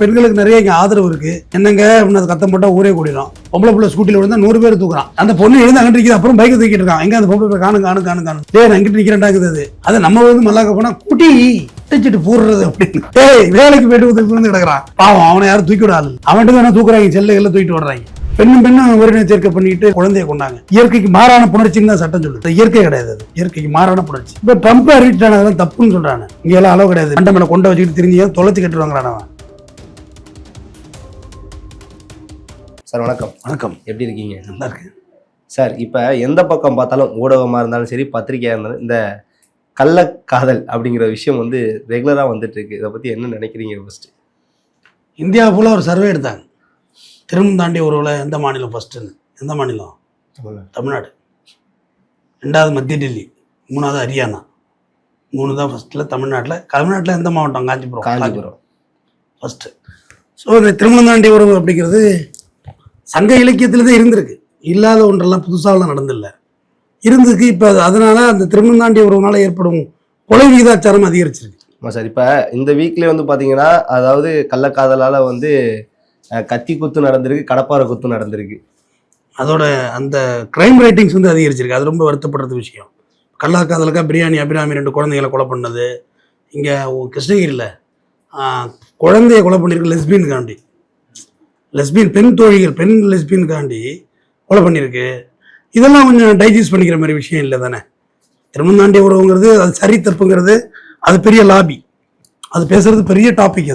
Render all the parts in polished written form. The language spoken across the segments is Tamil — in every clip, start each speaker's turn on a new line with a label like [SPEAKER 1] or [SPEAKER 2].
[SPEAKER 1] பெண்களுக்கு நிறைய இங்கே ஆதரவு இருக்கு. என்னங்க அப்படின்னு கத்தம் போட்டா ஊரே கூடிடும். பொம்பளை பிள்ளை ஸ்கூட்டியில் விழுந்தா 100 பேர் தூக்குறான். அந்த பொண்ணு எழுந்து அங்கிட்டு நிற்கிது, அப்புறம் பைக்கை தூக்கிட்டு இருக்கான். எங்க அந்த பொம்பளை காணும் காணும் காணும் காணும் நான் அங்கிட்டு நிற்கிறேன்டாக்குது. அதை நம்ம வந்து மல்லாக்க போனா குட்டி திச்சிட்டு போடுறது அப்படின்னு வேலைக்கு போயிட்டு விழுந்து கிடக்குறான். பாவம் அவனை யாரும் தூக்கி விடாது. அவன்ட்டு தானே தூக்குறாங்க, செல்லுகள்ல தூக்கிட்டு விடுறாங்க. பெண்ணும் ஒருங்கிணை சேர்க்கை பண்ணிட்டு குழந்தைய கொண்டாங்க. இயற்கைக்கு மாறான புணர்ச்சின்னு தான் சட்டம் சொல்லுது. இயற்கை கிடையாது, அது இயற்கைக்கு மாறான புணர்ச்சி. இப்ப ட்ரம்ப் அறிவிச்சானதான் தப்புன்னு சொல்றாங்க. இங்க எல்லாம் அளவு கிடையாது. மண்டை மேல கொண்ட வச்சுக்கிட்டு தெரிஞ்சு தொலைச்சு கட்டுவாங்களான் அவன்.
[SPEAKER 2] சார் வணக்கம்.
[SPEAKER 1] வணக்கம்.
[SPEAKER 2] எப்படி இருக்கீங்க?
[SPEAKER 1] நல்லா இருக்கு
[SPEAKER 2] சார். இப்போ எந்த பக்கம் பார்த்தாலும் ஊடகமாக இருந்தாலும் சரி, பத்திரிகையாக இருந்தாலும் இந்த கள்ளக்காதல் அப்படிங்கிற விஷயம் வந்து ரெகுலராக வந்துட்டு இருக்கு. இதை பற்றி என்ன நினைக்கிறீங்க? ஃபர்ஸ்ட்
[SPEAKER 1] இந்தியா ஃபுல்லாக ஒரு சர்வே எடுத்தாங்க. திரும்ப தாண்டி உறவுல எந்த மாநிலம் ஃபர்ஸ்ட்டுன்னு. எந்த மாநிலம்? தமிழ்நாடு. 2வது மத்திய டெல்லி, 3வது ஹரியானா, 3 தான் ஃபர்ஸ்ட்டில் தமிழ்நாட்டில். தமிழ்நாட்டில் எந்த மாவட்டம்? காஞ்சிபுரம் ஃபர்ஸ்ட்டு. ஸோ இந்த திருமணம் தாண்டி உறவு அப்படிங்கிறது சங்க இலக்கியத்தில் தான் இருந்திருக்கு. இல்லாத ஒன்றெல்லாம் புதுசாகலாம் நடந்தில்லை, இருந்துக்கு. இப்போ அதனால அந்த திருமணம் தாண்டி உறவுனால ஏற்படும் கொலை விகிதாச்சாரம் அதிகரிச்சிருக்கு.
[SPEAKER 2] ஆமாம் சார். இப்போ இந்த வீக்லேயே வந்து பார்த்தீங்கன்னா, அதாவது கள்ளக்காதலால் வந்து கத்தி குத்து நடந்திருக்கு, கடப்பாறை குத்து நடந்திருக்கு. அதோட
[SPEAKER 1] அந்த கிரைம் ரேட்டிங்ஸ் வந்து அதிகரிச்சிருக்கு. அது ரொம்ப வருத்தப்படுறது விஷயம். கள்ளக்காதலுக்கா பிரியாணி அபிராமி 2 குழந்தைகளை கொலை பண்ணது. இங்கே கிருஷ்ணகிரியில் குழந்தைய கொலை பண்ணியிருக்கு லெஸ்பியனுக்காண்டி. லெஸ்பியன் பெண் தோழிகள், பெண் லெஸ்பியனுக்காண்டி கொலை பண்ணியிருக்கு. இதெல்லாம் கொஞ்சம் டைஜஸ்ட் பண்ணிக்கிற மாதிரி விஷயம் இல்லை தானே. திருமணம் தாண்டி உறவுங்கிறது அது சரி தப்புங்கிறது அது பெரிய லாபி. அது பேசுறது பெரிய டாபிக்.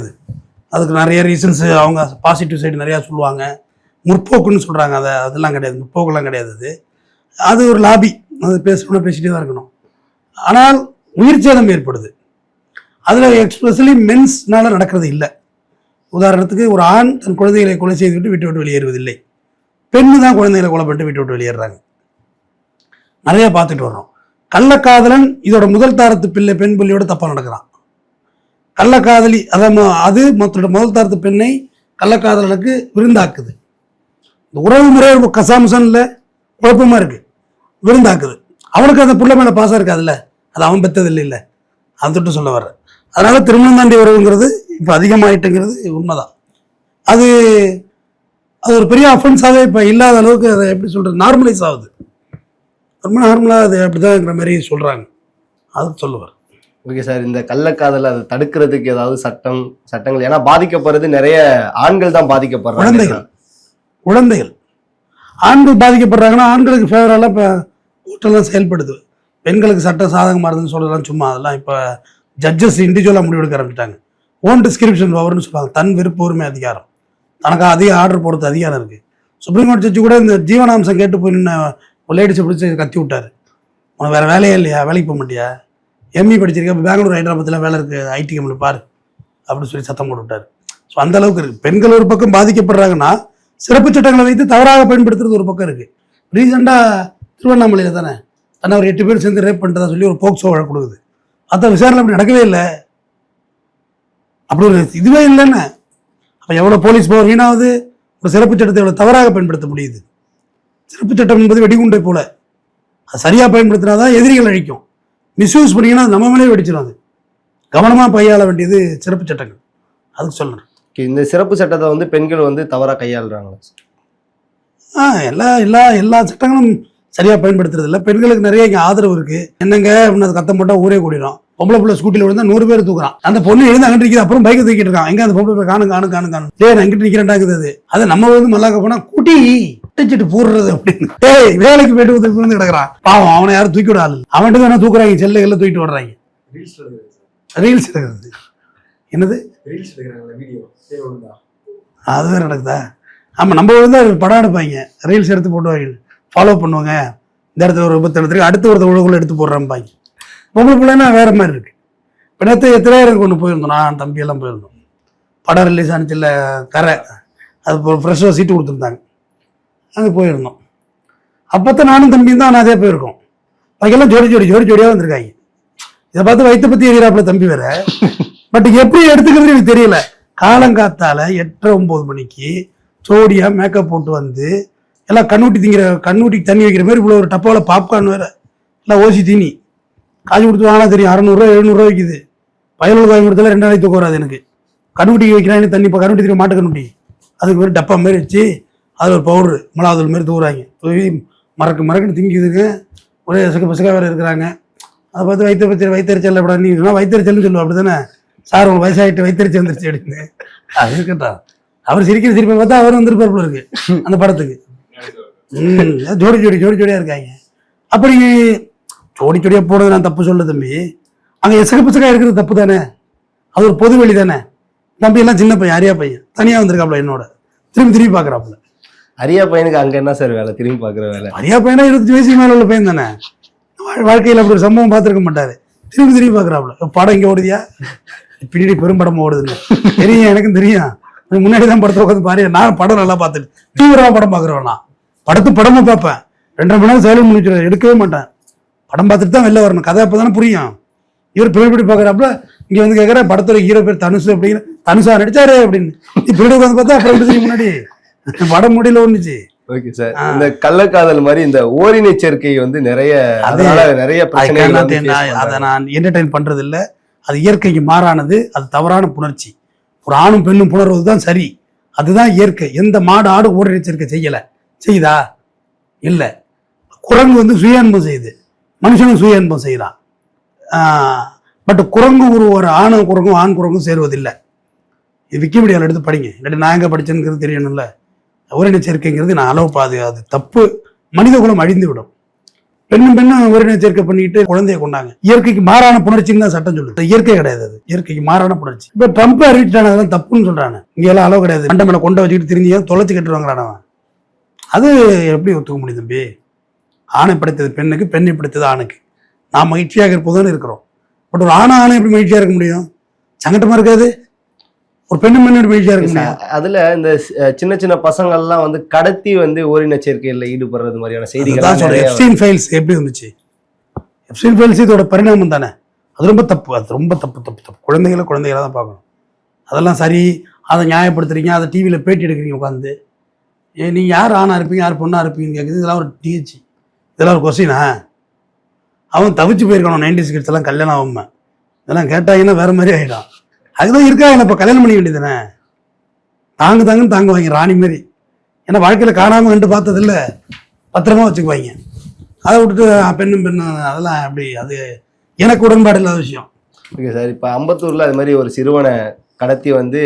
[SPEAKER 1] அதுக்கு நிறைய ரீசன்ஸ், அவங்க பாசிட்டிவ் சைடு நிறையா சொல்லுவாங்க. முற்போக்குன்னு சொல்கிறாங்க. அதெல்லாம் கிடையாது, முற்போக்கெல்லாம் கிடையாது. அது ஒரு லாபி. அது பேசணும்னா பேசிகிட்டே தான் இருக்கணும். ஆனால் உயிர் சேதம் ஏற்படுது. அதில் எக்ஸ்பெஷலி மென்ஸ்னால நடக்கிறது இல்லை. உதாரணத்துக்கு ஒரு ஆண் தன் குழந்தைகளை கொலை செய்துவிட்டு விட்டு வெளியேறுவதில்லை. பெண்ணு தான் குழந்தைகளை கொலை பண்ணிட்டு விட்டு வெளியேறாங்க. நிறைய பார்த்துட்டு வர்றோம். கள்ளக்காதலன் இதோட முதல் தாரத்து பிள்ளை பெண் பிள்ளையோட தப்பாக நடக்கிறான். கள்ளக்காதலி அது மற்றோட முதல் தாரத்து பெண்ணை கள்ளக்காதலனுக்கு விருந்தாக்குது. இந்த உறவு முறை கசாமுசன்ல குழப்பமா இருக்கு. விருந்தாக்குது. அவனுக்கு அந்த புள்ள மேல பாசம் இருக்காதுல்ல, அது அவன் பெற்றது இல்லை. அதை தொட்டு சொல்ல வர்ற. அதனால திருமணம் தாண்டி உறவுங்கிறது இப்போ அதிகமாயிட்டுங்கிறது உண்மைதான். அது ஒரு பெரிய அஃபென்ஸாகவே இப்போ இல்லாத அளவுக்கு அதை எப்படி சொல்றது, நார்மலைஸ் ஆகுது. ரொம்ப நார்மலாக அது அப்படிதான்ங்கிற மாதிரி சொல்றாங்க. அதுக்கு சொல்லுவார்.
[SPEAKER 2] Okay sir. இந்த கள்ளக்காதலை அதை தடுக்கிறதுக்கு ஏதாவது சட்டங்கள்? ஏன்னா பாதிக்கப்படுறது நிறைய ஆண்கள் தான் பாதிக்கப்படுறாங்க.
[SPEAKER 1] குழந்தைகள் ஆண்கள் பாதிக்கப்படுறாங்கன்னா ஆண்களுக்கு ஃபேவரெல்லாம் இப்போ கோர்ட்டெல்லாம் செயல்படுது. பெண்களுக்கு சட்டம் சாதகமாக இருந்துன்னு சொல்லலாம் சும்மா. அதெல்லாம் இப்போ ஜட்ஜஸ் இண்டிவிஜுவலாக முடிவெடுக்க ஆரம்பிச்சிட்டாங்க. ஓன் டிஸ்கிரிப்ஷன் பவர்னு சொல்லுவாங்க. தன் விருப்ப உரிமை அதிகாரம். தனக்கு அதிக ஆர்டர் போடுறது அதிகாரம் இருக்குது. சுப்ரீம் கோர்ட் ஜட்ஜு கூட இந்த ஜீவனாம்சம் கேட்டு போய் நின்று லேடிஸை பிடிச்சி கத்தி விட்டார். உனக்கு வேறு வேலையே இல்லையா, வேலைக்கு போக மாட்டியா, எம்இ படிச்சிருக்கேன், இப்போ பெங்களூர் ஹைதராபாத்தில் வேலை இருக்குது, ஐடி கம்பெனி பாரு அப்படின்னு சொல்லி சத்தம் போட்டு விட்டார். ஸோ அந்த அளவுக்கு இருக்குது. பெண்கள் ஒரு பக்கம் பாதிக்கப்படுறாங்கன்னா சிறப்பு சட்டங்களை வைத்து தவறாக பயன்படுத்துறது ஒரு பக்கம் இருக்குது. ரீசெண்டாக திருவண்ணாமலையில் தானே தன்னை ஒரு 8 பேர் சேர்ந்து ரேப் பண்ணிட்டதா சொல்லி ஒரு போக்சோ வழக்கு கொடுக்குது. அதான் விசாரணை அப்படி நடக்கவே இல்லை. அப்படி ஒரு இதுவே இல்லைன்னு அப்போ எவ்வளோ போலீஸ் பவர் வீணாவது. ஒரு சிறப்பு சட்டத்தை எவ்வளோ தவறாக பயன்படுத்த முடியுது. சிறப்பு சட்டம் என்பது வெடிகுண்டை போல. அது சரியாக பயன்படுத்தினாதான் எதிரிகள் அழிக்கும். மிஸ்யூஸ் பண்ணிங்கன்னா நம்ம மேலே வெடிச்சிடும். அது கவனமாக கையாள வேண்டியது சிறப்பு சட்டங்கள். அதுக்கு சொல்லணும்.
[SPEAKER 2] இந்த சிறப்பு சட்டத்தை வந்து பெண்கள் வந்து தவறாக கையாளுறாங்களா?
[SPEAKER 1] எல்லா சட்டங்களும் சரியாக பயன்படுத்துறது இல்லை. பெண்களுக்கு நிறைய இங்கே ஆதரவு இருக்குது. என்னங்க அப்படின்னு கத்தம் போட்டால் ஊரே கூடிடும். பொம்பளை பிள்ளை ஸ்கூட்டியில் விழுந்தா 100 பேர் தூக்குறான். அந்த பொண்ணு எழுந்து அங்கிட்டு நிற்கிது, அப்புறம் பைக்கை தூக்கிட்டு இருக்கான். எங்க அந்த பொம்பளை காணும் காணும் காணும் காணும் நான் அங்கிட்டு நிற்கிறேன்டாக்குது. அதை நம்ம வந்து மல்லாக்க போனா குட்டி திச்சிட்டு போடுறது அப்படின்னு வேலைக்கு போயிட்டு விழுந்து கிடக்குறான். பாவம் அவனை யாரும் தூக்கி விட ஆளு. அவன்ட்டு தானே தூக்குறாங்க, செல்லுகள்ல தூக்கிட்டு வர்றாங்க. ரீல்ஸ் எடுக்கிறது. என்னது அதுதான் நடக்குதா? ஆமா, நம்ம வந்து படம் எடுப்பாங்க, ரீல்ஸ் எடுத்து போட்டுவாங்க, ஃபாலோ பண்ணுவாங்க. இந்த இடத்துல ஒரு விபத்து எடுத்துருக்கு, அடுத்த ஒருத்த உழவுக்குள்ள எடுத்து போடுறாம்பாங்க. பொம்பளை பிள்ளைன்னா வேற மாதிரி இருக்கு. இப்போ நேற்று எத்தனையாயிரம் கொண்டு போயிருந்தோம். நான் தம்பியெல்லாம் போயிருந்தோம். படம் ரிலீஸ் ஆனிச்சில்ல கரை, அது ஃப்ரெஷ்ஷாக சீட்டு கொடுத்துருந்தாங்க. அங்கே போயிருந்தோம். அப்போத்தான் நானும் தம்பியும் தான் அதே போயிருக்கோம். அதுக்கெல்லாம் ஜோடியாக வந்திருக்காங்க. இதை பார்த்து வயிற்று பற்றி எதிராப்புல தம்பி வேற. பட் எப்படி எடுத்துக்கிறது எனக்கு தெரியல. காலங்காத்தால 8:30-9 மணிக்கு ஜோடியாக மேக்கப் போட்டு வந்து எல்லாம் கண்ணூட்டி தண்ணி வைக்கிற மாதிரி இவ்வளோ ஒரு டப்பாவில் பாப்கார்ன் வேற, எல்லாம் ஓசி தீனி காசு கொடுத்து வாங்கினா தெரியும். 600 ரூபா 700 ரூபா விற்கிது. 11 கோயம்புத்தூர்ல 2000 தூக்க வராது எனக்கு. கண்ணுக்குட்டி வைக்கிறாங்க தண்ணி, இப்போ கண்ணுக்குட்டி தெரியும், மாட்டு கண்ணுக்குட்டி, அதுக்கு ஒரு டப்பா மாதிரி வச்சு அதில் ஒரு பவுட்ரு மிளகாத்தூள் மாதிரி தூவுறாங்க, தூவி மறக்குன்னு திங்கிதுங்க. ஒரே பசுக்காக வேறு இருக்கிறாங்க. அதை பார்த்து வயிற்றுச்சல் அப்படி நீ சொன்னால் வயிற்றுச்சல்னு சொல்லுவோம், அப்படி தானே சார் உங்களுக்கு வயசாகிட்டு வயிற்றுச்சல் வந்துருச்சு அப்படின்னு. அது இருக்கட்டா, அவர் சிரிக்கிற சிரிப்பை பார்த்தா அவர் வந்துருப்பாப்புல இருக்கு அந்த படத்துக்கு. ஜோடியாக இருக்காங்க. அப்படி ஜோடியாக போனது நான் தப்பு சொல்ல தம்பி. அங்கே பசுக்காக இருக்கிறது தப்பு தானே, அது ஒரு பொது வழி தானே. தம்பி எல்லாம் சின்ன பையன், அரியா பையன், தனியாக வந்திருக்காப்புல என்னோட, திரும்பி பார்க்குறாப்புல.
[SPEAKER 2] அரியா பையனுக்கு அங்கே என்ன சார் வேலை, திரும்பி பார்க்குற வேலை?
[SPEAKER 1] அரியா பையனா 25 வயசுக்கு மேலே உள்ள பையன் தானே, வாழ்க்கையில் அப்படி ஒரு சம்பவம் பார்த்துருக்க மாட்டாரு. திரும்பி பார்க்குறாப்புல. படம் இங்கே ஓடுதியா, பின்னாடி பெரும் படம் ஓடுதுன்னு தெரியும், எனக்கும் தெரியும். முன்னாடி தான் படத்தை உட்காந்து பாரு. நான் படம் நல்லா பார்த்துட்டு தீவிரமாக படம் பார்க்குறேன். நான் படமும் பார்ப்பேன், 2.5 மணி நேரம் சைலண்ட் முடிச்சு எடுக்கவே மாட்டேன். படம் பார்த்துட்டு தான் வெளில வரணும், கதை அப்போ தானே புரியும். இவர் பின்னாடி பார்க்குறாப்புல. இங்கே வந்து கேட்குறேன், படத்தோட ஹீரோ பேர் தனுஷ் அப்படிங்கிற, தனுஷா நடிச்சாரு அப்படின்னு. பின்னாடி உட்காந்து பார்த்தா அப்புறம் முன்னாடி படம் முடியல ஒண்ணுச்சு.
[SPEAKER 2] ஓகே சார், இந்த கள்ளக்காதல் மாதிரி இந்த ஓரினை சேர்க்கை வந்து நிறைய
[SPEAKER 1] அதை நான் என்டர்டைன் பண்றது இல்லை. அது இயற்கைக்கு மாறானது, அது தவறான புணர்ச்சி. ஒரு ஆணும் பெண்ணும் புணர்வது தான் சரி, அதுதான் இயற்கை. எந்த மாடு ஆடு ஓரினை சேர்க்கை செய்யுதா? இல்லை. குரங்கு வந்து சுய அன்பம் செய்யுது, மனுஷனும் சுய அன்பம் செய்யறான். பட் குரங்கு ஒரு ஆண் குரங்கும் சேருவதில்லை. இது விக்கிபீடியாவில் எடுத்து படிங்க, இல்லாட்டி நான் எங்கே படிச்சேங்கிறது தெரியணும்ல. ஓரின சேர்க்கைங்கிறது நான் அளவுப்பாது, அது தப்பு. மனித குலம் அழிந்து விடும். பெண்ணும் ஓரின சேர்க்கை பண்ணிட்டு குழந்தைய கொண்டாங்க. இயற்கைக்கு மாறான புணர்ச்சின்னு தான் சட்டம் சொல்லுது. இயற்கை கிடையாது, அது இயற்கைக்கு மாறான புணர்ச்சி. இப்போ ட்ரம்ப் அறிவிச்சிட்டான அதெல்லாம் தப்புன்னு சொல்றாங்க. இங்க எல்லாம் அளவு கிடையாது, மண்டை மேல கொண்ட வச்சுக்கிட்டு தெரிஞ்சு தொலைச்சு கட்டுவாங்களானவன். அது எப்படி ஒத்துக்க முடியும் தம்பி? ஆணை படைத்தது பெண்ணுக்கு, பெண்ணை படைத்தது ஆணுக்கு. நான் மகிழ்ச்சியாக இருப்பதுன்னு இருக்கிறோம். பட் ஒரு ஆணை எப்படி மகிழ்ச்சியா இருக்க முடியும்? சங்கட்டமா இருக்காது? ஒரு பெண்ணு மகிழ்ச்சியா இருக்க முடியும்? அதுல இந்த
[SPEAKER 2] சின்ன சின்ன பசங்கள்லாம் வந்து கடத்தி வந்து ஓரின சேர்க்கையில் ஈடுபடுறது மாதிரியான செய்திகள்.
[SPEAKER 1] எப்ஸ்டீன் ஃபைல்ஸ் எப்படி வந்துச்சு? எப்ஸ்டீன் ஃபைல்ஸ் இதோட பரிணாமம் தானே. அது ரொம்ப தப்பு, அது ரொம்ப தப்பு. குழந்தைகளை தான் பார்க்கணும். அதெல்லாம் சரி, அதை நியாயப்படுத்துறீங்க, அதை டிவியில் பேட்டி எடுக்கிறீங்க உட்காந்து. நீங்கள் யார் ஆணா இருப்பீங்க, யார் பொண்ணா இருப்பீங்கன்னு கேட்குது. இதெல்லாம் ஒரு டிஹெச், இதெல்லாம் ஒரு கொஸ்டினா? அவன் தவிச்சு போயிருக்கணும் 90s கிட்ஸ் எல்லாம் கல்யாணம் ஆகுமா. இதெல்லாம் கேட்டாங்கன்னா வேற மாதிரி ஆகிடும். அதுதான் இருக்காங்க. இப்போ கல்யாணம் பண்ணி வேண்டியதுதானே, தாங்குவாங்க ராணி மாதிரி. ஏன்னா வாழ்க்கையில் காணாமல் கண்டு பார்த்ததில்ல, பத்திரமா வச்சுக்குவாங்க. அதை விட்டுட்டு பெண்ணும் அதெல்லாம் எப்படி? அது எனக்கு உடன்பாடு இல்லாத விஷயம்.
[SPEAKER 2] ஓகே சார், இப்போ அம்பத்தூரில் அது மாதிரி ஒரு சிறுவனை கடத்தி வந்து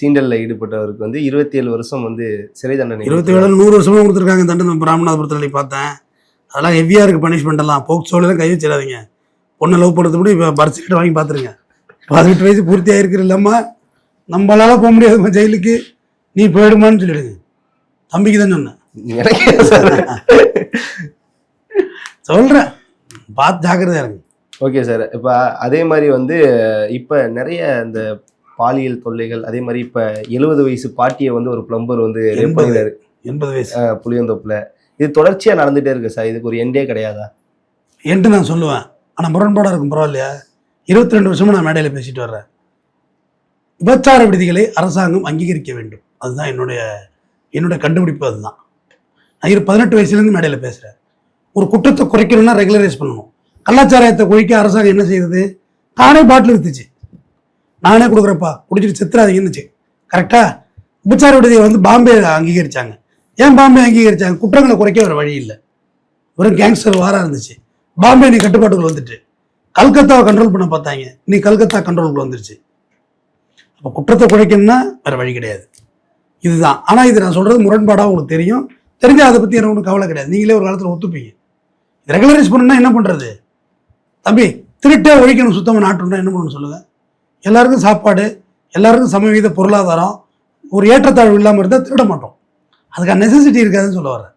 [SPEAKER 2] சீண்டலில் ஈடுபட்டவருக்கு வந்து 27 வருஷம் வந்து சிறை தண்டனை.
[SPEAKER 1] 27 100 வருஷமாக கொடுத்துருக்காங்க தண்டனை. ராமநாதபுரத்தில் பார்த்தேன். அதெல்லாம் ஹெவியாக இருக்குது பனிஷ்மெண்ட் எல்லாம். போக்சோலாம் கை வச்சிடாதீங்க. பொண்ணை லவ் பண்ணுறது கூட இப்போ பர்த் சர்டிஃபிகேட் வாங்கி பார்த்துருங்க. 18 வயசு பூர்த்தி ஆகிருக்கிற இல்லம்மா, நம்மளால போக முடியாதுமா ஜெயிலுக்கு, நீ போயிடுமான்னு சொல்லிடுங்க. தம்பிக்கு தான் சொன்னேன், சொல்கிறேன், பார்த்து ஜாக்கிரதையா இருங்க.
[SPEAKER 2] ஓகே சார், இப்போ அதே மாதிரி வந்து இப்போ நிறைய இந்த பாலியல் தொல்லைகள், அதே மாதிரி இப்போ 70 வயசு பாட்டியை வந்து ஒரு பிளம்பர் வந்து
[SPEAKER 1] 80 வயசு
[SPEAKER 2] புளியந்தோப்பில், இது தொடர்ச்சியாக நடந்துகிட்டே இருக்கு சார். இதுக்கு ஒரு எண்டே கிடையாதா?
[SPEAKER 1] எண்டு நான் சொல்லுவேன், ஆனால் முரண்பாடாக இருக்கும். பரவாயில்லையா? 22 வருஷமா நான் மேடையில் பேசிட்டு வர்றேன். விபச்சார விடுதிகளை அரசாங்கம் அங்கீகரிக்க வேண்டும், அதுதான் என்னுடைய கண்டுபிடிப்பு. அதுதான் நான் 18 வயசுலேருந்து மேடையில் பேசுகிறேன். ஒரு குற்றத்தை குறைக்கணும்னா ரெகுலரைஸ் பண்ணணும். கலாச்சாரத்தை குறைக்க அரசாங்கம் என்ன செய்யுது? தானே பாட்டில் வித்துச்சு, நானே கொடுக்குறப்பா குடிச்சிட்டு செத்துறாதீங்கன்னுச்சு. கரெக்டா? விபச்சார விடுதியை வந்து பாம்பே அங்கீகரிச்சாங்க. ஏன் பாம்பே அங்கீகரிச்சாங்க? குற்றங்களை குறைக்க வேறு வழி இல்லை. ஒரு கேங்ஸ்டர் வாரம் இருந்துச்சு, பாம்பே நீ கட்டுப்பாட்டுக்குள்ள வந்துட்டு. கல்கத்தாவை கண்ட்ரோல் பண்ண பார்த்தாங்க, நீ கல்கத்தா கண்ட்ரோலுக்குள்ள வந்துருச்சு. அப்போ குற்றத்தை குறைக்கணும்னா வேறு வழி கிடையாது. இதுதான். ஆனால் இது நான் சொல்கிறது முரண்பாடாக உங்களுக்கு தெரியும். தெரிஞ்சால் அதை பற்றி எனக்கு ஒன்றும் கவலை கிடையாது. நீங்களே ஒரு காலத்தில் ஒத்துப்பீங்க. ரெகுலரைஸ் பண்ணணும்னா என்ன பண்ணுறது தம்பி? திருட்டே ஒழிக்கணும், சுத்தமாக நாட்டுன்னா என்ன பண்ணணும் சொல்லுங்கள்? எல்லாருக்கும் சாப்பாடு, எல்லாருக்கும் சமவீத பொருளாதாரம், ஒரு ஏற்றத்தாழ்வு இல்லாமல் இருந்தால் திருட மாட்டோம். அதுக்கான நெசசிட்டி இருக்காதுன்னு சொல்ல வரேன்.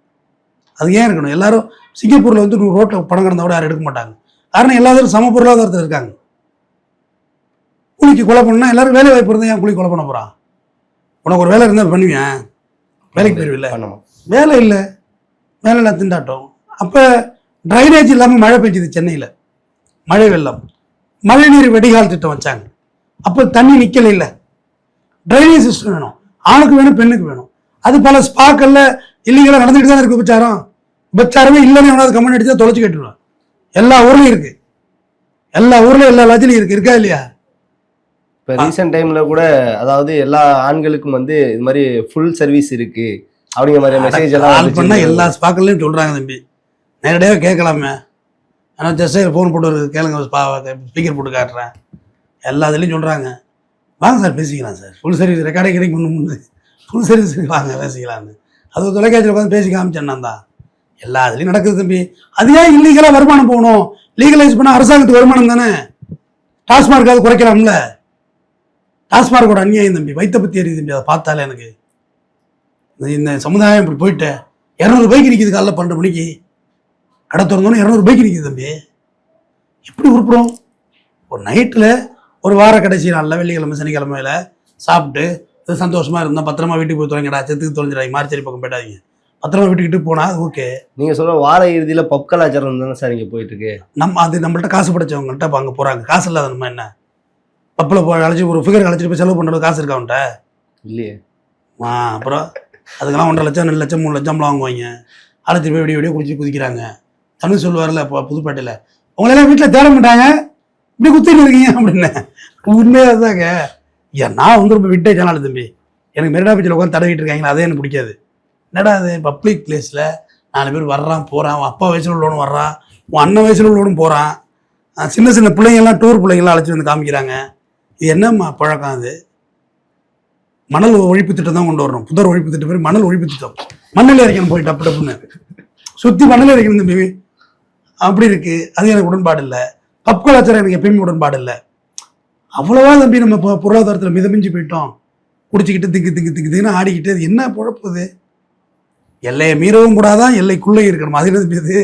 [SPEAKER 1] அது ஏன் இருக்கணும்? எல்லாரும் சிங்கப்பூரில் வந்து ரோட்டில் பணம் கிடந்தா கூட யாரும் எடுக்க மாட்டாங்க. காரணம் எல்லாரும் சம பொருளாதாரத்தில் இருக்காங்க. கூலிக்கு கொலை பண்ணா எல்லாரும் வேலை வாய்ப்பு இருந்தால் ஏன் கூலி கொலை பண்ண போகிறான்? உனக்கு ஒரு வேலை இருந்தால் பண்ணுவேன், வேலைக்கு போயிடுவில்ல. வேலை இல்லை, வேலை திண்டாட்டம். அப்போ ட்ரைனேஜ் இல்லாமல் மழை பெய்ஞ்சுது சென்னையில், மழை வெள்ளம், மழைநீர் வெடிகால் திட்டம் வச்சாங்க. அப்போ தண்ணி நிற்கல. இல்லை, ட்ரைனேஜ் சிஸ்டம் வேணும், ஆணுக்கு வேணும் பெண்ணுக்கு வேணும். அது பல ஸ்பாக்கல்ல இல்லீகலாக நடந்துகிட்டு தான் இருக்கு. விபச்சாரமே இல்லைன்னு எவனாவது கமெண்ட் அடிச்சா தொலைச்சு கேட்டுருவான். எல்லா ஊர்லையும் இருக்கு, எல்லா ஊர்லையும் எல்லா லாஜிலையும் இருக்கு. இருக்கா இல்லையா?
[SPEAKER 2] இப்போ ரீசெண்ட் டைம்ல கூட அதாவது எல்லா ஆண்களுக்கும் வந்து இது மாதிரி ஃபுல் சர்வீஸ் இருக்கு அப்படிங்கிற மாதிரி மெசேஜ் எல்லாம்
[SPEAKER 1] கால் பண்ணால்
[SPEAKER 2] வந்துச்சு.
[SPEAKER 1] எல்லா ஸ்பாக்கர்லையும் சொல்கிறாங்க தம்பி. நேரடியாக கேட்கலாமே. ஆனால் ஜஸ்ட் ஃபோன் போட்டு ஒரு கேளுங்க, ஸ்பீக்கர் போட்டு காட்டுறேன், எல்லா இதுலேயும் சொல்கிறாங்க. வாங்க சார் பேசிக்கலாம் சார், ஃபுல் சர்வீஸ் ரெக்கார்டே கிடைக்கும், ஃபுல் சர்வீஸ் வாங்க பேசிக்கலான்னு. அது ஒரு தொலைக்காட்சியில் உட்காந்து பேசி காமிச்சேன்னா தான் எல்லா இதுலேயும் நடக்குது தம்பி. அது ஏன் இல்லீகலாக வருமானம் போகணும்? லீகலைஸ் பண்ணால் அரசாங்கத்துக்கு வருமானம் தானே. டாஸ்மார்க் அது குறைக்கலாம்ல. டாஸ்மார்க்கோட அநியாயம் தம்பி, வைத்த பற்றி எரியுது தம்பி. அதை பார்த்தாலே எனக்கு இந்த சமுதாயம் இப்படி போயிட்டு 200 பைக் நிற்கிது காலைல 12 மணிக்கு கடை திறந்தோன்னு 200 பைக் நிற்கிது தம்பி. எப்படி உருப்புறோம்? ஒரு நைட்டில் ஒரு வார கடைசி நாளில் வெள்ளிக்கிழமை சனிக்கிழமையில சாப்பிட்டு சந்தோஷமாக இருந்தோம், பத்திரமா வீட்டுக்கு போய் தொலைங்கடா, செத்துக்கு தொலைஞ்சிடாங்க, மார்ச்சேரி பக்கம் போயிடாதீங்க, பத்திரமா வீட்டுக்கிட்டு போனால் அது ஓகே.
[SPEAKER 2] நீங்க சொல்ற வார இறுதியில பப் கலாச்சாரம் தானே சார் இங்க போயிட்டு இருக்கு.
[SPEAKER 1] அது நம்மள்ட்ட காசு படைச்சவங்கள்ட்ட இப்போ அங்கே போகிறாங்க. காசு இல்லாத நம்ம என்ன பப்பில் போய் அழைச்சி ஒரு ஃபிகர் அழைச்சிட்டு போய் செலவு பண்ணுறது காசு இருக்கா அவன்கிட்ட?
[SPEAKER 2] இல்லையே.
[SPEAKER 1] அப்புறம் அதுக்கெல்லாம் 1.5 லட்சம் 2 லட்சம் 3 லட்சம்லாம் வாங்குவாங்க. அழைச்சி போய் விடிய குடிச்சு குதிக்கிறாங்க. தமிழ் சொல்லுவார்ல இப்போ புதுப்பேட்டையில், உங்களெல்லாம் வீட்டில் தேட மாட்டாங்க, இப்படி குத்திட்டு இருக்கீங்க அப்படின்னு. உண்மையாக தாங்க. ஏன் நான் வந்து ரொம்ப விட்டே சேனல் தம்பி. எனக்கு மெரினா பீச்சில் உட்காந்து தடவிட்டு இருக்காங்களா, அதே எனக்கு பிடிக்காது. என்னடா அது பப்ளிக் பிளேஸில் 4 பேர் வர்றான் போகிறான், உன் அப்பா வயசில் உள்ளவனும் வர்றான், உன் அண்ணன் வயசில் உள்ளவனும் போகிறான், சின்ன சின்ன பிள்ளைங்கள்லாம் டூர் பிள்ளைங்கள்லாம் அழைச்சி வந்து காமிக்கிறாங்க. இது என்னம்மா பழக்கம்? அது மணல் ஒழிப்பு திட்டம் தான் கொண்டு வரணும். புதர் ஒழிப்பு திட்டம் பேர் மணல் ஒழிப்பு திட்டம். மண்ணில் இறைக்கணும், போய் டப்பு டப்புன்னு சுற்றி மண்ணில் இறைக்கணும் தம்பி. அப்படி இருக்கு. அது எனக்கு உடன்பாடு இல்லை. பப் கலாச்சாரம் எனக்கு எப்பயுமே உடன்பாடு இல்லை. அவ்வளவா தம்பி நம்ம இப்போ பொருளாதாரத்தில் மிதமிஞ்சு போயிட்டோம். குடிச்சிக்கிட்டு திக்குன்னு ஆடிக்கிட்டு அது என்ன குழப்பது? எல்லையை மீறவும் கூடாதான், எல்லைக்குள்ளே இருக்கணும். அது என்னது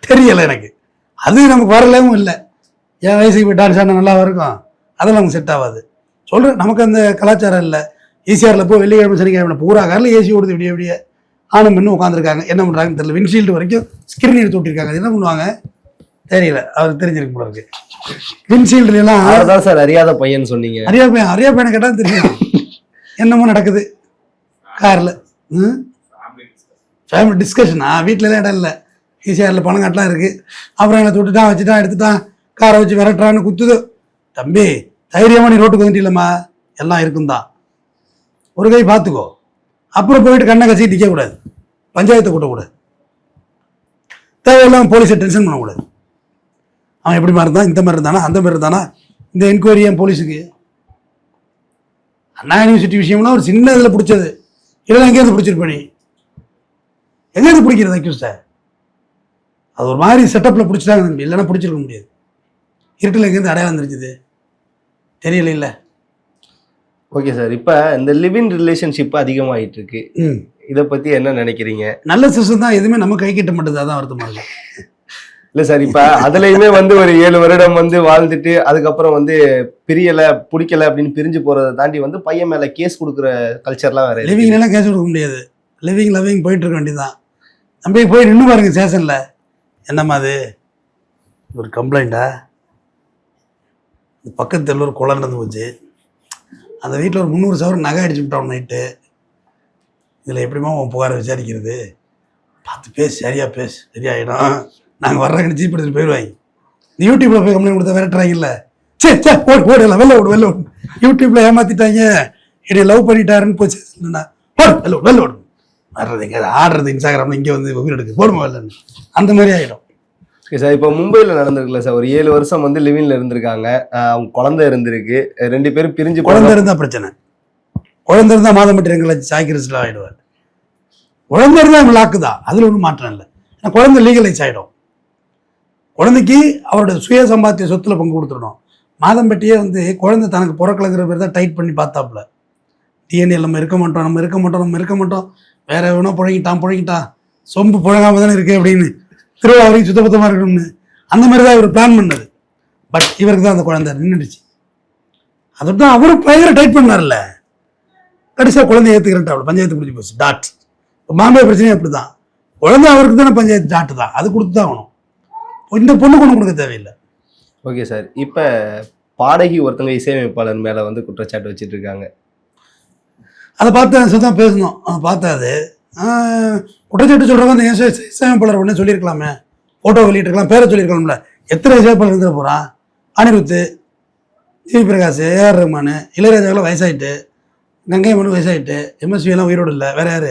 [SPEAKER 1] தெரியலை எனக்கு. அது நமக்கு வரலவும் இல்லை. என் வயசுக்கு போய் டான்ஸ் ஆடினா நல்லா இருக்கும், அதெல்லாம் நமக்கு செட் ஆகாது. சொல்கிறேன், நமக்கு அந்த கலாச்சாரம் இல்லை. ஈசிஆரில் போய் வெள்ளிக்கிழமை சனிக்கிழமை பூரா காரில் ஏசி ஓடுது, விடிய விடிய ஆணும் பெண்ணும் உட்காந்துருக்காங்க. என்ன பண்ணுறாங்கன்னு தெரியல. விண்ட்ஷீல்டு வரைக்கும் ஸ்கிரீன் எடுத்து விட்டிருக்காங்க. அது என்ன பண்ணுவாங்க தெரியல. அவருக்கு தெரிஞ்சிருக்கு போல இருக்கு. விண்ட்ஷீல்டுலாம்
[SPEAKER 2] அதான் சார் அறியாத பையன் சொன்னீங்க.
[SPEAKER 1] அறியா பையனை கேட்டால் தெரியும் என்னமோ நடக்குது காரில். ஃபேமிலி டிஸ்கஷனா? வீட்டிலலாம் இடம் இல்லை. ஈசிஆரில் பணம் காட்டலாம் இருக்குது. அப்புறம் என்னை தொட்டுட்டான், வச்சுட்டான், எடுத்துட்டான், காரை வச்சு விரட்டுறான்னு குத்துது. தம்பி தைரியமாக நீ ரோட்டுக்கு வந்துட்டு இல்லைம்மா, எல்லாம் இருக்கும் தான். ஒரு கை பார்த்துக்கோ. அப்புறம் போயிட்டு கண்ணை கசிட்டு நிற்கக்கூடாது, பஞ்சாயத்தை கூட்டக்கூடாது, தேவையில்லாமல் போலீஸை டென்ஷன் பண்ணக்கூடாது. அவன் எப்படி மாதிரி இருந்தான், இந்த மாதிரி இருந்தானா, அந்த மாதிரி இருந்தானா, இந்த என்கொயரி என் போலீஸுக்கு. அண்ணா யூனிவர்சிட்டி விஷயம்லாம் ஒரு சின்ன இதில் பிடிச்சது. இதெல்லாம் எங்கேயிருந்து பிடிச்சிருப்ப நீ? எங்கேயிருந்து பிடிக்கிறது அக்யூஸ்ட? அது ஒரு மாதிரி செட்டப்பில் பிடிச்சிட்டாங்க தம்பி, இல்லைன்னா பிடிச்சிருக்க முடியாது. இருட்டில் எங்கேருந்து அடையாளம் தெரிஞ்சுது தெரியல. இல்லை
[SPEAKER 2] ஓகே சார். இப்போ இந்த லிவிங் ரிலேஷன்ஷிப் அதிகமாகிட்டு இருக்கு, இதை பற்றி என்ன நினைக்கிறீங்க?
[SPEAKER 1] நல்ல சிஸ்டம் தான், எதுவுமே நம்ம கை கிட்ட மட்டும் தான் வருத்தமாக இல்லை.
[SPEAKER 2] இல்லை சார், இப்போ அதுலேயுமே வந்து ஒரு 7 வருடம் வந்து வாழ்ந்துட்டு அதுக்கப்புறம் வந்து பிரியலை பிடிக்கலை அப்படின்னு பிரிஞ்சு போகிறத தாண்டி வந்து பையன் மேலே கேஸ் கொடுக்குற கல்ச்சர்லாம் வேறு.
[SPEAKER 1] லிவிங்லாம் கேஸ் கொடுக்க முடியாது. லவ்விங் போயிட்டு இருக்க வேண்டியதுதான். நம்பி போய் நின்று பாருங்க ஸ்டேஷனில். என்னம்மா அது ஒரு கம்ப்ளைண்ட்டா? பக்கத்து தெருவில் ஒரு கொலை நடந்து போச்சு, அந்த வீட்டில் ஒரு 300 சவரன் நகை அடிச்சு விட்டோம் நைட்டு. இதில் எப்படிமா உன் புகாரை விசாரிக்கிறது? பார்த்து பேசு, சரியாக பேசு, சரியாயிடும். நாங்கள் வர்றாங்கன்னு ஜீப் எடுத்துகிட்டு போயிடுவாங்க. இந்த யூடியூப்பில் போய் கம்ப்ளைண்ட் கொடுத்தா விரட்டுறாங்கல்ல, சரி ஓடு வெளில ஓடு. யூடியூப்பில் ஏமாற்றிட்டாங்க, என்னை லவ் பண்ணிட்டாருன்னு போச்சு. வெளில ஓடு வர்றது எங்கே ஆடுறது இன்ஸ்டாகிராமில், இங்கே வந்து உயிர் எடுக்கு போடுமா இல்லைன்னு, அந்த மாதிரி ஆகிடும்.
[SPEAKER 2] Okay sir. இப்போ மும்பையில் நடந்திருக்குல்ல சார், ஒரு 7 வருஷம் வந்து லிவிங்ல இருந்திருக்காங்க, அவங்க குழந்தை இருந்திருக்கு, 2 பேரும் பிரிஞ்சு.
[SPEAKER 1] குழந்தை இருந்தால் பிரச்சனை. குழந்தை இருந்தால் மாதம் மட்டும் எங்களை சாய்க்கிரஸில் ஆகிடுவார். குழந்தை இருந்தால் அவங்க லாக்கு தான், அதில் ஒன்றும் மாற்றம் இல்லை. ஏன்னா குழந்தை லீகலைஸ் ஆகிடும். குழந்தைக்கு அவரோட சுய சம்பாத்திய சொத்துல பங்கு கொடுத்துடணும். மாதம்பட்டியே வந்து குழந்தை தனக்கு பிறக்கலங்கிற பேர் தான் டைட் பண்ணி பார்த்தாப்புல. டிஎன்ஏ நம்ம இருக்க மாட்டோம், வேற எவனோ புழங்கிட்டான், சொம்பு புழங்காம தானே இருக்கு அப்படின்னு, திருவாரூரையும் சுத்தபத்தமாக இருக்கணும்னு அந்த மாதிரி தான் இவர் பிளான் பண்ணது. பட் இவருக்கு தான் அந்த குழந்தை நின்றுடுச்சு. அதோட தான் அவரும் பயங்கர டைட் பண்ணார்ல. கடைசியாக குழந்தைய ஏற்றுக்கிறேன், பஞ்சாயத்து முடிஞ்சு போச்சு டாட். இப்போ மாம்பே பிரச்சனையும் அப்படி தான், குழந்தை அவருக்கு தானே பஞ்சாயத்து டாட்டு தான், அது கொடுத்து தான் ஆகணும். இந்த பொண்ணு கொண்டு கொடுக்க தேவையில்லை.
[SPEAKER 2] Okay sir. இப்போ பாடகி ஒருத்தங்க இசையமைப்பாளர் மேலே வந்து குற்றச்சாட்டு வச்சுட்டு இருக்காங்க.
[SPEAKER 1] அதை பார்த்து தான் பேசணும். அதை பார்த்தாது குற்றச்சாட்டு சொல்கிறவங்க அந்த இசையமைப்பாளர் உடனே சொல்லியிருக்கலாமே, ஃபோட்டோ வெளியிட்டிருக்கலாம், பேரை சொல்லியிருக்கலாம்ல. எத்தனை இசையமைப்பாளர் இருந்துட போகிறான்? அனிருத்து, ஜிவி பிரகாஷ், ஏஆர் ரஹ்மான், இளையராஜாவெல்லாம் வயசாயிட்டு, கங்கை மனு வயசாயிட்டு, எம்எஸ்வி எல்லாம் உயிரோடு இல்லை. வேற யார்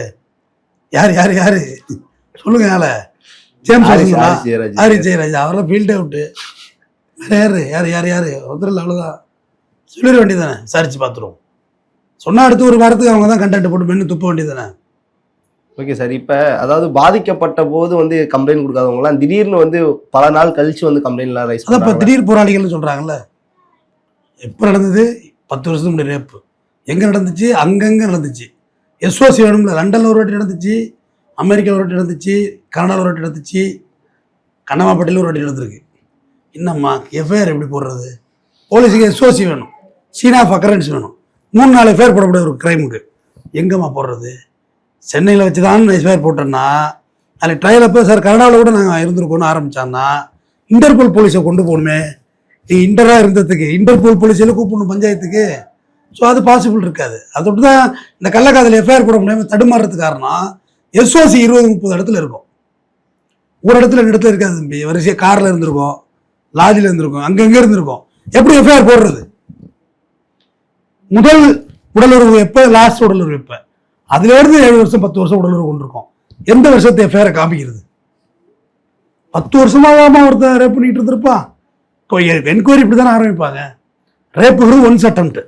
[SPEAKER 1] யார் யார் யார் சொல்லுங்க. யார ஜேம்ஸ் ஆரி ஜெயராஜ் அவரெல்லாம் ஃபீல்டே அவுட்டு. வேற யார் யார் யார் யார் ஒருத்தர் இல்லை. அவ்வளோதான் சொல்லிட வேண்டியதானே. விசாரிச்சு பார்த்துருவோம். சொன்னால் அடுத்து ஒரு வாரத்துக்கு அவங்க தான் கண்டென்ட் போட்டு மென்னு துப்ப வேண்டியதானே.
[SPEAKER 2] Okay sir. இப்போ அதாவது பாதிக்கப்பட்ட போது வந்து கம்ப்ளைண்ட் கொடுக்காதவங்களாம் திடீர்னு வந்து பல நாள் கழிச்சு வந்து கம்ப்ளைண்ட்லாம் ரைஸ்
[SPEAKER 1] அதான் இப்போ திடீர் போராளிகள்னு சொல்கிறாங்கல்ல. எப்போ நடந்தது? 10 வருஷத்துக்கு முன்னாடி ரேப்பு எங்கே நடந்துச்சு? அங்கங்கே நடந்துச்சு. எஸ்ஓசி வேணும்ல. லண்டனில் ஒரு வாட்டி நடந்துச்சு, அமெரிக்காவில் ஒரு வாட்டி நடந்துச்சு, கனடாவில் ஒரு வாட்டி நடந்துச்சு, கண்ணமாப்பட்டியில் ஒரு வாட்டி நடந்திருக்கு. என்னம்மா எஃப்ஐஆர் எப்படி போடுறது? போலீஸுக்கு எஸ்ஓசி வேணும், சீன் ஆஃப் அக்கரன்ஸ் வேணும், 3-4 எஃப்ஐஆர் போடக்கூடிய ஒரு கிரைமுக்கு எங்கம்மா போடுறது? சென்னையில் வச்சு தான் எஃப்ஐஆர் போட்டோன்னா அதில் ட்ரையல் அப்போ சார் கனடாவில் கூட நாங்கள் இருந்திருக்கோன்னு ஆரம்பித்தான்னா இன்டர்போல் போலீஸை கொண்டு போகணுமே. நீங்கள் இன்டராக இருந்ததுக்கு இன்டர்போல் போலீஸில் கூப்பிடணும் பஞ்சாயத்துக்கு. ஸோ அது பாசிபிள் இருக்காது. அதோடு தான் இந்த கள்ளக்காதல் எஃப்ஐஆர் போட முடியாமல் தடுமாறுறதுக்கு காரணம் எஸ்ஓசி 20-30 இடத்துல இருக்கும். ஒரு இடத்துல 2 இடத்துல இருக்காது தம்பி. வரிசையாக காரில் இருந்திருக்கும், லாஜில் இருந்திருக்கும், அங்கங்கே இருந்திருக்கும். எப்படி எஃப்ஐஆர் போடுறது? முதல் உடலுறவு எப்போ, லாஸ்ட் உடலுறவு எப்போ? அதுலேருந்து 7 வருஷம் 10 வருஷம் உடலுறவு கொண்டிருக்கோம். எந்த வருஷத்தை எஃப்ஐஆரை காமிக்கிறது? 10 வருஷமாக ஒருத்தர் ரேப் பண்ணிட்டு இருந்திருப்பான். என்கொயரி இப்படி தானே ஆரம்பிப்பாங்க. ரேப்புங்கிறது ஒன்ஸ் அட்டம்ப்ட்.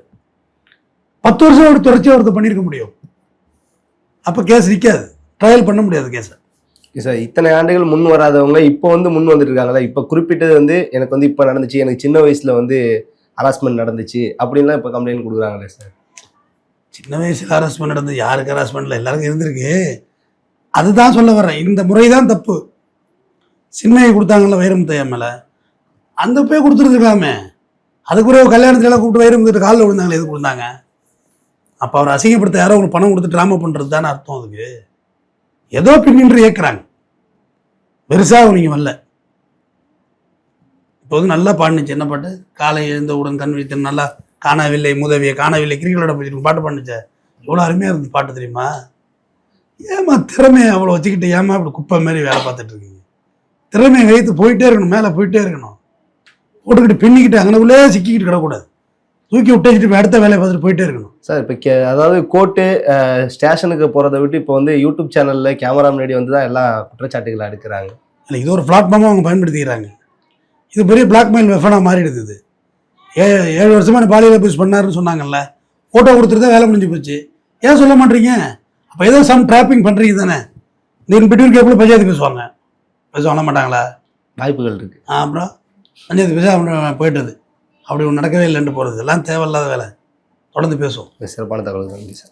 [SPEAKER 1] 10 வருஷம் ஒரு தொடர்ச்சியாக ஒருத்தர் பண்ணியிருக்க முடியும். அப்போ கேஸ் நிற்காது, ட்ரையல் பண்ண முடியாது கேஸை.
[SPEAKER 2] சார் இத்தனை ஆண்டுகள் முன் வராதவங்க இப்போ வந்து முன் வந்துட்டு இருக்காங்களா? இப்போ குறிப்பிட்டது வந்து எனக்கு வந்து இப்போ நடந்துச்சு, எனக்கு சின்ன வயசுல வந்து ஹராஸ்மெண்ட் நடந்துச்சு அப்படின்லாம் இப்போ கம்ப்ளைண்ட் கொடுக்குறாங்களே சார்.
[SPEAKER 1] சின்ன வயசில் ஹராஸ்மெண்ட் நடந்தது யாருக்கு? ஹராஸ்மெண்ட்டில் எல்லாருக்கும் இருந்திருக்கு. அதுதான் சொல்ல வர்றேன். இந்த முறை தான் தப்பு. சின்மையை கொடுத்தாங்கல்ல வைரமுத்தையா மேலே, அந்த போய் கொடுத்துருக்கலாமே. அதுக்குரிய கல்யாணத்துல எல்லாம் கூப்பிட்டு வைரமுத்திட்டு காலில் விழுந்தாங்களே, எது கொடுத்தாங்க? அப்போ அவர் அசிங்கப்படுத்த யாரோ உங்களுக்கு பணம் கொடுத்து ட்ராமா பண்ணுறது தானே அர்த்தம். அதுக்கு ஏதோ பின்னின்று இயக்குறாங்க. பெருசாக நீங்கள் வரல. இப்போ வந்து நல்லா பாடுனுச்சு. என்ன பாட்டு? காலை எழுந்தவுடன் கண் விழித்து நல்லா காணவில்லை முதவியை காணவில்லை கிரிக்கெட்டோட போயிட்டு பாட்டு பாடுனுச்சே. எவ்வளோ அருமையாக இருந்தது பாட்டு தெரியுமா? ஏமா திறமையை அவ்வளோ வச்சுக்கிட்டு ஏமா இப்படி குப்பை மாரி வேலை பார்த்துட்டு இருக்கீங்க? திறமையை வைத்து போயிட்டே இருக்கணும், மேலே போயிட்டே இருக்கணும். போட்டுக்கிட்டு பின்னிக்கிட்டு அங்கனக்குள்ளே சிக்கிக்கிட்டு கிடக்கூடாது. தூக்கி விட்டுச்சிட்டு அடுத்த வேலையை பார்த்துட்டு போயிட்டே இருக்கணும்
[SPEAKER 2] சார். இப்போ அதாவது கோர்ட்டு ஸ்டேஷனுக்கு போகிறத விட்டு இப்போ வந்து யூடியூப் சேனலில் கேமரா முன்னாடி வந்து தான் எல்லா குற்றச்சாட்டுகளை எடுக்கிறாங்க.
[SPEAKER 1] இல்லை, இது ஒரு பிளாட்ஃபார்மாக அவங்க பயன்படுத்திக்கிறாங்க. இது பெரிய பிளாக்மெயில் வெஃபனாக மாறிடுது. இது 7 வருஷமாக பாலியல் அபியூஸ் பண்ணாருன்னு சொன்னாங்கல்ல, ஃபோட்டோ கொடுத்துட்டு வேலை முடிஞ்சு போச்சு. ஏன் சொல்ல மாட்டீங்க? அப்போ ஏதோ சம் ட்ராப்பிங் பண்ணுறீங்க தானே. இந்த பிட்வீன் கேப்பில் பஞ்சாயத்து பேச வர மாட்டாங்களா?
[SPEAKER 2] வாய்ப்புகள் இருக்குது.
[SPEAKER 1] அப்புறம் பஞ்சாயத்து பேச போயிட்டது. அப்படி ஒன்று நடக்கவே இல்லைன்னு போகிறது எல்லாம் தேவையில்லாத வேலை. தொடர்ந்து பேசுவோம்.
[SPEAKER 2] சிறப்பான தகவல் நன்றி சார்.